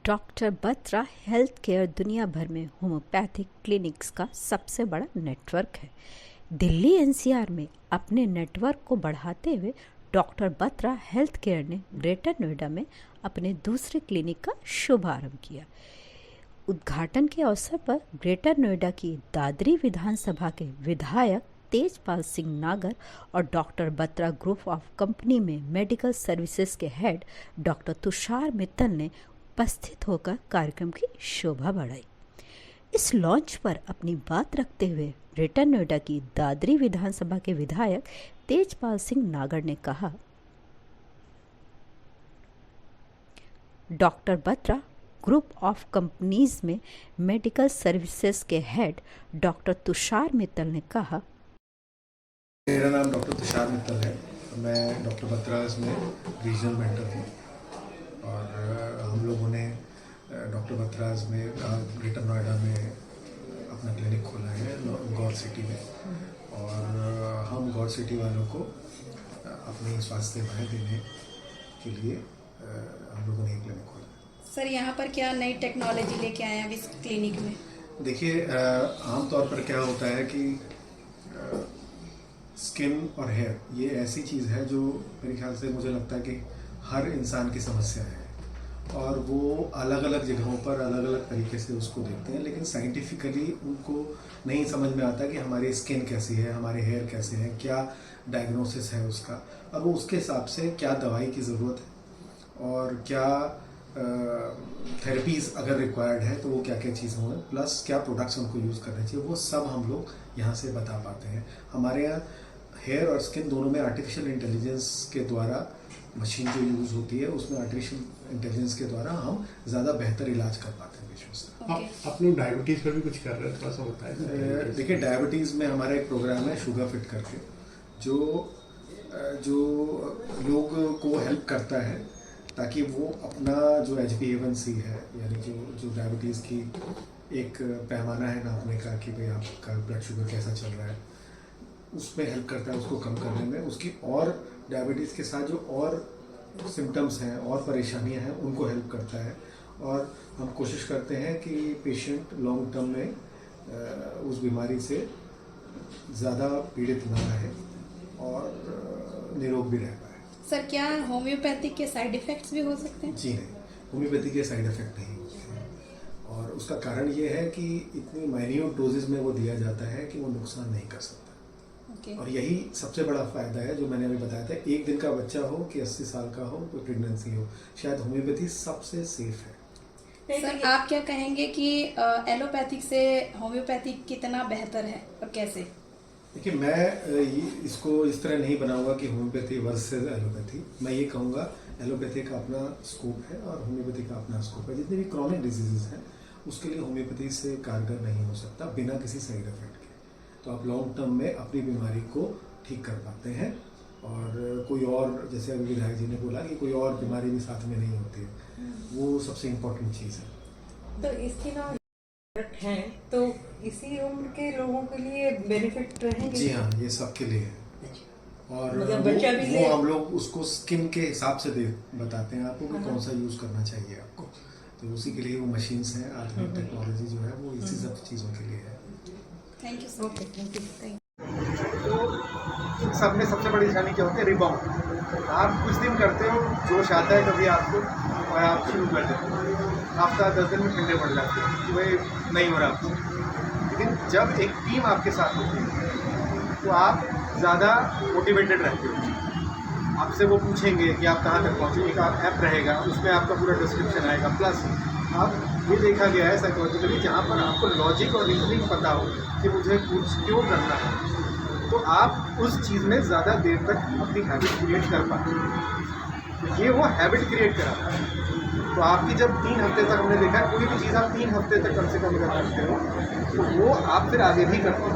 Doctor Batra health care दुनिया भर में होम्योपैथिक क्लिनिक्स का सबसे बड़ा नेटवर्क है। दिल्ली एनसीआर में अपने नेटवर्क को बढ़ाते हुए डॉक्टर बत्रा हेल्थ केयर ने ग्रेटर नोएडा में अपने दूसरे क्लिनिक का शुभारंभ किया। उद्घाटन के अवसर पर ग्रेटर नोएडा की दादरी विधानसभा के विधायक तेजपाल सिंह नागर और doctor Batra group of company में मेडिकल सर्विसेज के हेड डॉक्टर तुषार मित्तल ने उपस्थित होकर कार्यक्रम की शोभा बढ़ाई। इस लॉन्च पर अपनी बात रखते हुए ग्रेटर नोएडा की दादरी विधानसभा के विधायक तेजपाल सिंह नागर ने कहा, doctor Batra group of companies में मेडिकल सर्विसेज के हेड डॉक्टर तुषार मित्तल ने कहा, मेरा नाम डॉक्टर तुषार मित्तल है। मैं डॉक्टर बत्रास में रीजनल मेंटर हूँ और हम लोगों ने डॉक्टर बत्रास में ग्रेटर नोएडा में अपना क्लिनिक खोला है गौर सिटी में, और हम गौर सिटी वालों को अपनी स्वास्थ्य सेवाएं देने के लिए हम लोगों ने एक क्लिनिक खोला है। सर, यहाँ पर क्या नई टेक्नोलॉजी लेके आए हैं इस क्लिनिक में? देखिए, आमतौर पर क्या होता है कि स्किन और हेयर ये ऐसी चीज़ है जो मेरे ख्याल से मुझे लगता है कि हर इंसान की समस्या है और वो अलग अलग जगहों पर अलग अलग तरीके से उसको देखते हैं, लेकिन साइंटिफिकली उनको नहीं समझ में आता कि हमारी स्किन कैसी है, हमारे हेयर कैसे हैं, क्या डायग्नोसिस है उसका, और वो उसके हिसाब से क्या दवाई की ज़रूरत है और क्या थेरेपीज़ अगर रिक्वायर्ड है तो वो क्या क्या चीज़ हों, प्लस क्या प्रोडक्ट्स उनको यूज़ करने चाहिए, वो सब हम लोग यहाँ से बता पाते हैं। हमारे यहाँ हेयर और स्किन दोनों में आर्टिफिशियल इंटेलिजेंस के द्वारा मशीन जो यूज़ होती है उसमें आर्टिफिशियल इंटेलिजेंस के द्वारा हम ज़्यादा बेहतर इलाज कर पाते हैं पेशेंट्स का। आप लोग डायबिटीज़ पर भी कुछ कर रहे हैं, थोड़ा सा होता है? देखिए, डायबिटीज़ में हमारा एक प्रोग्राम है शुगर फिट करके, जो लोग को हेल्प करता है ताकि वो अपना जो HbA1c है, यानी जो डायबिटीज़ की एक पैमाना है नापने का कि भाई आपका ब्लड शुगर कैसा चल रहा है, उसमें हेल्प करता है उसको कम करने में। उसकी और डायबिटीज़ के साथ जो और सिम्टम्स हैं और परेशानियां हैं उनको हेल्प करता है, और हम कोशिश करते हैं कि पेशेंट लॉन्ग टर्म में उस बीमारी से ज़्यादा पीड़ित ना रहे और निरोग भी रह पाए। सर, क्या होम्योपैथिक के साइड इफ़ेक्ट्स भी हो सकते हैं? जी नहीं, होम्योपैथी के साइड इफ़ेक्ट नहीं होते हैं, और उसका कारण ये है कि इतनी माइन्यूट डोजेज में वो दिया जाता है कि वो नुकसान नहीं कर सकता। और यही सबसे बड़ा फ़ायदा है जो मैंने अभी बताया था, 1 दिन का बच्चा हो कि 80 साल का हो, कोई प्रेगनेंसी हो, शायद होम्योपैथी सबसे सेफ है। सर, आप क्या कहेंगे कि एलोपैथिक से होम्योपैथिक कितना बेहतर है और कैसे? देखिए, मैं इसको इस तरह नहीं बनाऊंगा कि होम्योपैथी वर्सेस एलोपैथी। मैं ये कहूँगा एलोपैथी का अपना स्कोप है और होम्योपैथी का अपना स्कोप है। जितने भी क्रॉनिक डिजीजेस हैं उसके लिए होम्योपैथी से कारगर नहीं हो सकता बिना किसी साइड इफेक्ट के। तो आप लॉन्ग टर्म में अपनी बीमारी को ठीक कर पाते हैं, और कोई और, जैसे अभी विधायक जी ने बोला कि कोई और बीमारी भी साथ में नहीं होती है, वो सबसे इम्पोर्टेंट चीज़ है। तो इसके ना हैं तो इसी उम्र के लोगों के लिए बेनिफिट रहेंगे? जी हाँ, ये सबके लिए है, और मतलब वो हम लोग उसको स्किन के हिसाब से बताते हैं आपको कि कौन सा यूज़ करना चाहिए आपको। तो उसी के लिए वो मशीन्स हैं, आधुनिक टेक्नोलॉजी जो है वो इसी सब चीज़ों के लिए है। Thank you sir. Okay, thank you. तो सब में सबसे बड़ी निशानी क्या होती है? रिबाउंड। आप कुछ दिन करते हो, जोश आता है कभी आपको और आप शुरू कर देते हो, हफ्ता 10 दिन में ठंडे पड़ जाते हैं कि भाई नहीं हो रहा आपको। लेकिन जब एक टीम आपके साथ होती है तो आप ज़्यादा मोटिवेटेड रहते हो। आपसे वो पूछेंगे कि आप कहाँ तक पहुँचे, एक ऐप रहेगा उसमें आपका पूरा डिस्क्रिप्शन आएगा, प्लस आप ये देखा गया है साइकोलॉजिकली जहाँ पर आपको लॉजिक और रीजनिंग पता हो कि मुझे कुछ क्यों करना है, तो आप उस चीज़ में ज़्यादा देर तक अपनी हैबिट क्रिएट कर पाते हैं। तो ये वो हैबिट क्रिएट कराता है। तो आपकी जब 3 हफ्ते तक हमने देखा है, कोई भी चीज़ आप 3 हफ्ते तक कम से कम अगर करते हो तो वो आप फिर आगे भी करते हो।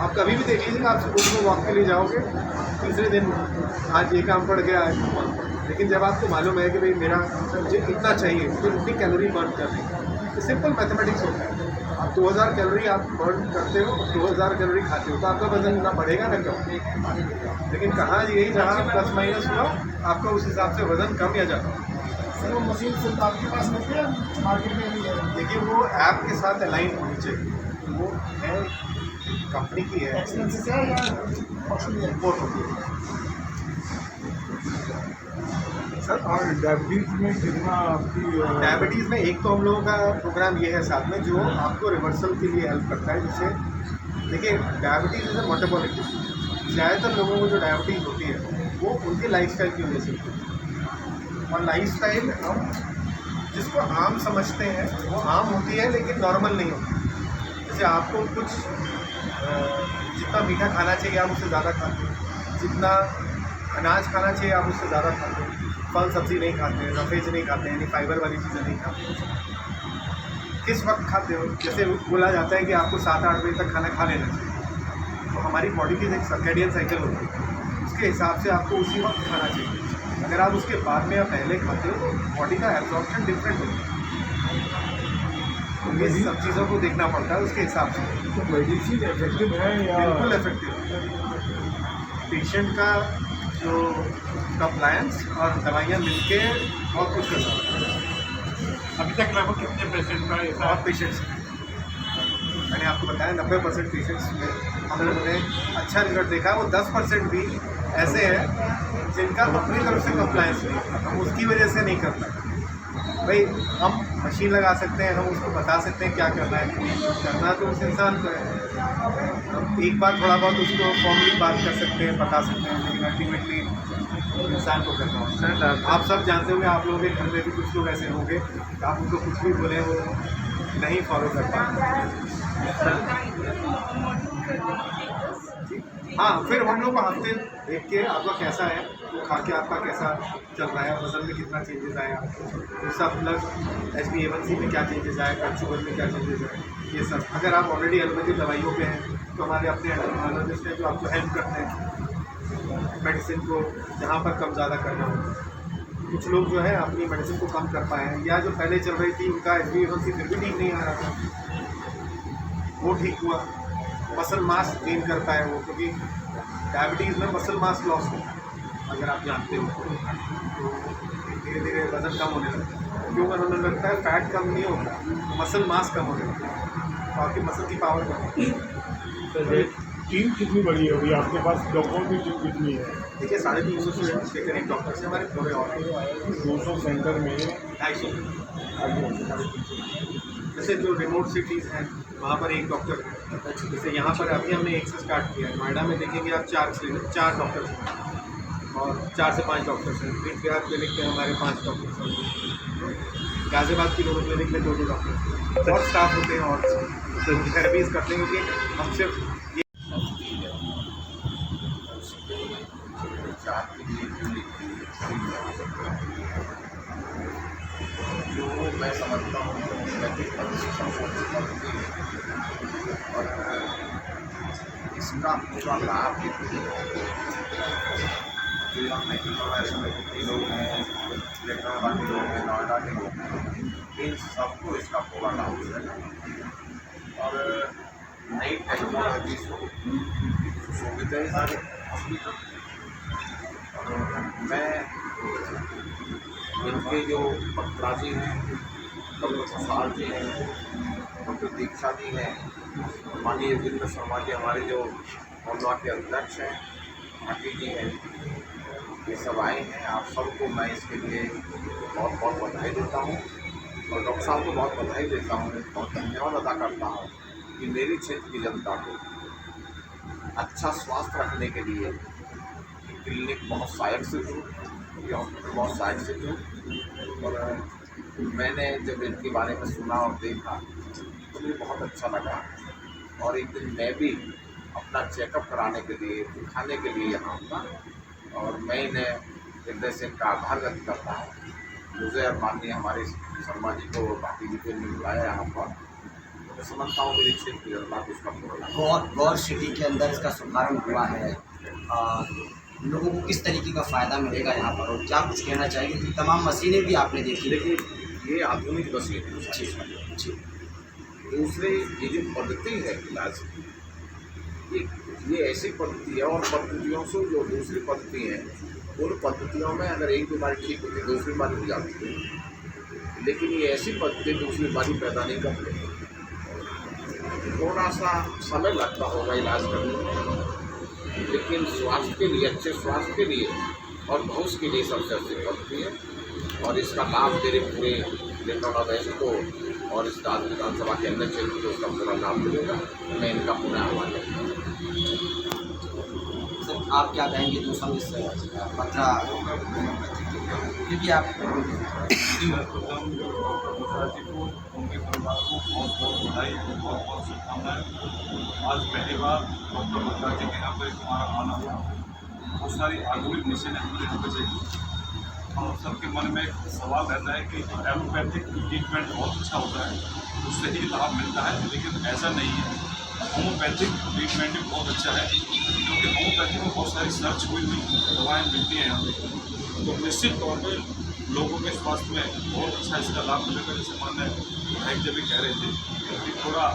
आप कभी भी देख लीजिए, आप सुबह को वॉक के लिए जाओगे, तीसरे दिन आज ये काम पड़ गया है, लेकिन जब आपको मालूम है कि भाई मुझे इतना चाहिए, मुझे इतनी कैलोरी बर्न करनी है, तो सिंपल मैथमेटिक्स होता है। आप 2000 कैलोरी आप बर्न करते हो, 2000 कैलोरी खाते हो, तो आपका वजन ना बढ़ेगा ना कम। लेकिन कहाँ यही जहाँ प्लस माइनस हुआ, आपका उस हिसाब से वजन कम या ज़्यादा। वो मशीन सिर्फ आपके पास नहीं है, मार्केट में भी है। देखिए वो ऐप के साथ अलाइन होनी चाहिए, वो है कंपनी की है, एक्सपेंसेस है या इम्पोर्ट होती है सर। और डायबिटीज़ में कितना आपकी डायबिटीज़ में एक तो हम लोगों का प्रोग्राम ये है साथ में जो आपको रिवर्सल के लिए हेल्प करता है, जिससे देखिए diabetes is a metabolic disease. ज़्यादातर लोगों को जो डायबिटीज़ होती है वो उनके लाइफस्टाइल की वजह से होती है, और लाइफस्टाइल हम जिसको आम समझते हैं वो आम होती है लेकिन नॉर्मल नहीं होती। जैसे आपको कुछ जितना मीठा खाना चाहिए आप उससे ज़्यादा खाते हैं, जितना अनाज खाना चाहिए आप उससे ज़्यादा खाते हैं, फल सब्ज़ी नहीं खाते, रफेज नहीं खाते, यानी फाइबर वाली चीज़ें नहीं खाते। किस वक्त खाते हो? जैसे बोला जाता है कि आपको 7-8 बजे तक खाना खा लेना चाहिए, तो हमारी बॉडी की एक सर्केडियन साइकिल होती है, उसके हिसाब से आपको उसी वक्त खाना चाहिए। अगर आप उसके बाद में या पहले खाते हो तो बॉडी का एब्जॉर्प्शन डिफरेंट होता है, तो ये सब चीज़ों को देखना पड़ता है उसके हिसाब से। तो मेडिसिन इफेक्टिव है या? बिल्कुल इफेक्टिव। पेशेंट का जो कंप्लायंस और दवाइयाँ मिलके बहुत कुछ कर सकते हैं। अभी तक लगभग कितने पेशेंट का ऐसा बहुत पेशेंट्स मैंने आपको बताया 90% पेशेंट्स में हम लोगों ने अच्छा रिजल्ट देखा। वो 10% भी ऐसे हैं जिनका अपनी तरफ से कंप्लायंस नहीं, हम उसकी वजह से नहीं कर पाए। भाई हम मशीन लगा सकते हैं, हम उसको बता सकते हैं क्या करना है, करना तो उस इंसान को है। हम एक बार थोड़ा बहुत उसको फॉर्मली बात कर सकते हैं, बता सकते हैं, लेकिन अल्टीमेटली इंसान को करना होता है। आप सब जानते होंगे, आप लोगों के घर में भी कुछ लोग ऐसे होंगे कि आप उनको कुछ भी बोले वो नहीं फॉलो कर पाते। हाँ, फिर हम लोग हफ्ते देख के आपका कैसा है, वो खा के आपका कैसा चल रहा है, वजन में कितना चेंजेस आया, तो सब प्लस HbA1c में क्या चेंजेस आए, ब्लड शुगर में क्या चेंजेस आए, ये सब। अगर आप ऑलरेडी एलोपैथिक दवाइयों पे हैं तो हमारे अपने एंडोक्राइनोलॉजिस्ट हैं जो आपको हेल्प करते हैं मेडिसिन को जहाँ पर कम ज़्यादा करना हो। कुछ लोग जो है अपनी मेडिसिन को कम कर पाए हैं, या जो पहले चल रही थी उनका HbA1c फिर भी ठीक नहीं आ रहा था, वो ठीक हुआ। मसल मास गेन कर पाए वो, क्योंकि डायबिटीज़ में मसल मास लॉस होता है, अगर आप जानते हो तो धीरे धीरे वजन कम होने लगता है। क्यों होने लगता है? फैट कम नहीं होता, मसल मास कम होने लगता है, तो आपकी मसल की पावर कम होती है। टीम कितनी बड़ी होगी आपके पास? डॉक्टरों की टीम कितनी है? देखिए 350 स्टूडेंट्स लेकर एक डॉक्टर से हमारे पूरे और 200 सेंटर में 250। जैसे जो रिमोट सिटीज़ हैं वहाँ पर एक डॉक्टर है। जैसे यहाँ पर अभी हमने एक से स्टार्ट किया है, नोएडा में देखेंगे आप 4 डॉक्टर्स हैं और 4 से 5 डॉक्टर्स हैं। प्रिंस बिहार क्लिनिक में हमारे 5 डॉक्टर्स हैं, गाज़ियाबाद की दोनों क्लिनिक में 2 डॉक्टर और स्टाफ होते हैं और थेरेपीज़ करते हैं, क्योंकि हम सिर्फ जो मैं समझता हूँ होम्योपैथिक प्रशिक्षण और इसका पूरा लाभ जो यहाँ मेडिकल लोग हैं, इलेक्ट्रॉनिक लोग हैं, नोएडा के लोग हैं, इन सबको इसका पूरा लाभ मिलेगा। और नई टेक्नोलॉजी सुविधाएँ सारे हॉस्पिटल, मैं इनके जो बत्रा जी हैं, डॉक्टर प्रसाद जी हैं, डॉक्टर दीक्षा जी हैं, माननीय योगेंद्र शर्मा जी हमारे जो मोहल्ला के अध्यक्ष हैं, भाटी जी हैं, ये सब आए हैं। आप सबको मैं इसके लिए बहुत बहुत बधाई देता हूँ और डॉक्टर साहब को बहुत बधाई देता हूँ, बहुत धन्यवाद अदा करता हूँ कि मेरी क्षेत्र की जनता को अच्छा स्वास्थ्य रखने के लिए क्लिनिक बहुत सहायक सिद्ध हो, ये हॉस्पिटल बहुत सहायक सिद्ध हो। और मैंने जब इनके बारे में सुना और देखा तो मुझे बहुत अच्छा लगा, और एक दिन मैं भी अपना चेकअप कराने के लिए, दिखाने के लिए यहाँ आऊँगा, और मैं इन्हें हृदय से इनका आभार व्यक्त करता हूँ। मुझे और माननीय हमारे शर्मा जी को, भाटी जी को इन्हें बुलाया यहाँ पर, मैं समझता हूँ मेरी क्षेत्र की जनता को इसका पूरा गौर सिटी के अंदर इसका शुभारंभ हुआ है। लोगों को किस तरीके का फ़ायदा मिलेगा यहाँ पर, और क्या कुछ कहना चाहिए? कि तमाम मशीनें भी आपने देखी। देखिए, ये आधुनिक मशीन है। जी। दूसरे ये जो पद्धति है इलाज की, ये ऐसी पद्धति है, और पद्धतियों से जो दूसरी पद्धति है उन पद्धतियों में अगर एक बीमारी ठीक होती है दूसरी बीमारी हो जाती है, लेकिन ये ऐसी पद्धति दूसरी बीमारी पैदा नहीं करती। थोड़ा सा समय लगता होगा इलाज करने में, लेकिन स्वास्थ्य के लिए, अच्छे स्वास्थ्य के लिए और भविष्य के लिए सबसे अच्छी पद्धति है। और इसका लाभ मेरे पूरे नेत्रौला वेस्ट को और इस राज्य विधानसभा के अंदर क्षेत्र को इसका पूरा लाभ मिलेगा। मैं इनका पूरा आह्वान करता हूँ। सर आप क्या कहेंगे दूसरा इस पत्रा क्योंकि आप सर्वप्रथम गुप्ता जी को, उनके परिवार को बहुत बहुत बधाई, बहुत बहुत शुभकामनाएं। आज पहली बार डॉक्टर गुप्ता जी के यहाँ पर हमारा आना हुआ। बहुत सारी आधुनिक मशीनें हमने यहाँ पर देखी। हम सबके मन में एक सवाल रहता है कि एलोपैथिक ट्रीटमेंट बहुत अच्छा होता है, उससे ही लाभ मिलता है, लेकिन ऐसा नहीं है। होम्योपैथिक ट्रीटमेंट भी बहुत अच्छा है, क्योंकि होम्योपैथिक में बहुत सारी सर्च हुई दवाएँ मिलती हैं यहाँ पर। तो निश्चित तौर पर लोगों के स्वास्थ्य में बहुत अच्छा इसका लाभ मिलेगा। जैसे मानने भाई जब भी कह रहे थे कि थोड़ा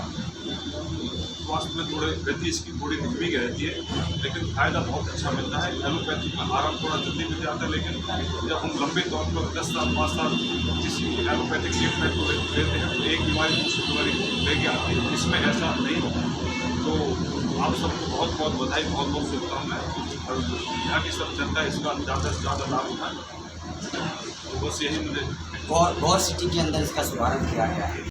स्वास्थ्य में थोड़े गति इसकी थोड़ी धीमी रहती है, लेकिन फ़ायदा बहुत अच्छा मिलता है। एलोपैथिक में आराम थोड़ा जल्दी मिल जाता है, लेकिन जब हम लंबे तौर पर 10 साल 5 साल किसी एलोपैथिक ट्रीटमेंट को लेते हैं तो एक बीमारी दूसरी बीमारी लेके आती है। इसमें ऐसा नहीं होता। तो आप सबको बहुत बहुत बधाई, बहुत बहुत शुभकामनाएं, और यहाँ की सब जनता इसका ज़्यादा से ज़्यादा लाभ उठाए। तो बस यही मुझे गौर सिटी के अंदर इसका शुभारंभ किया गया है।